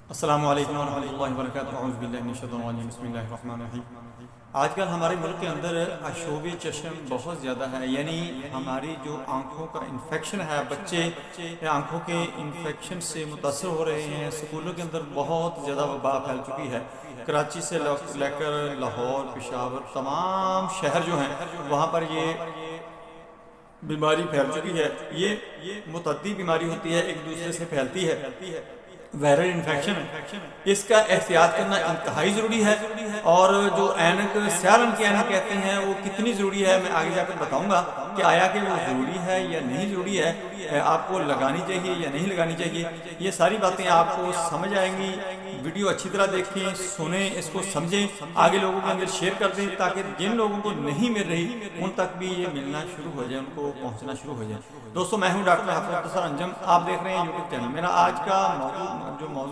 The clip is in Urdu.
السلام علیکم ورحمۃ اللہ وبرکاتہ، اعوذ باللہ من الشیطان الرجیم، بسم اللہ الرحمن الرحیم۔ آج کل ہمارے ملک کے اندر آشوب چشم بہت زیادہ ہے، یعنی ہماری جو آنکھوں کا انفیکشن ہے، بچے آنکھوں کے انفیکشن سے متاثر ہو رہے ہیں۔ سکولوں کے اندر بہت زیادہ وبا پھیل چکی ہے۔ کراچی سے لے کر لاہور، پشاور، تمام شہر جو ہیں وہاں پر یہ بیماری پھیل چکی ہے۔ یہ متعدی بیماری ہوتی ہے، ایک دوسرے سے پھیلتی ہے، وائرل انفیکشن ہے۔ اس کا احتیاط کرنا انتہائی ضروری ہے، اور جو اینک سیاہ رنگ کی اینک کہتے ہیں وہ کتنی ضروری ہے میں آگے جا کر بتاؤں گا کہ آیا کہ وہ ضروری ہے یا نہیں ضروری ہے، آپ کو لگانی چاہیے یا نہیں لگانی چاہیے۔ یہ ساری باتیں آپ کو سمجھ آئیں گی۔ ویڈیو اچھی طرح دیکھیں، سنیں، اس کو سمجھیں، آگے لوگوں کے اندر شیئر کر دیں تاکہ جن لوگوں کو نہیں مل رہی ان تک بھی یہ ملنا شروع ہو جائے، ان کو پہنچنا شروع ہو جائے۔ دوستو، میں ہوں ڈاکٹر حافظ انجم، آپ دیکھ رہے ہیں یوٹیوب چینل۔ میرا آج کا جو موضوع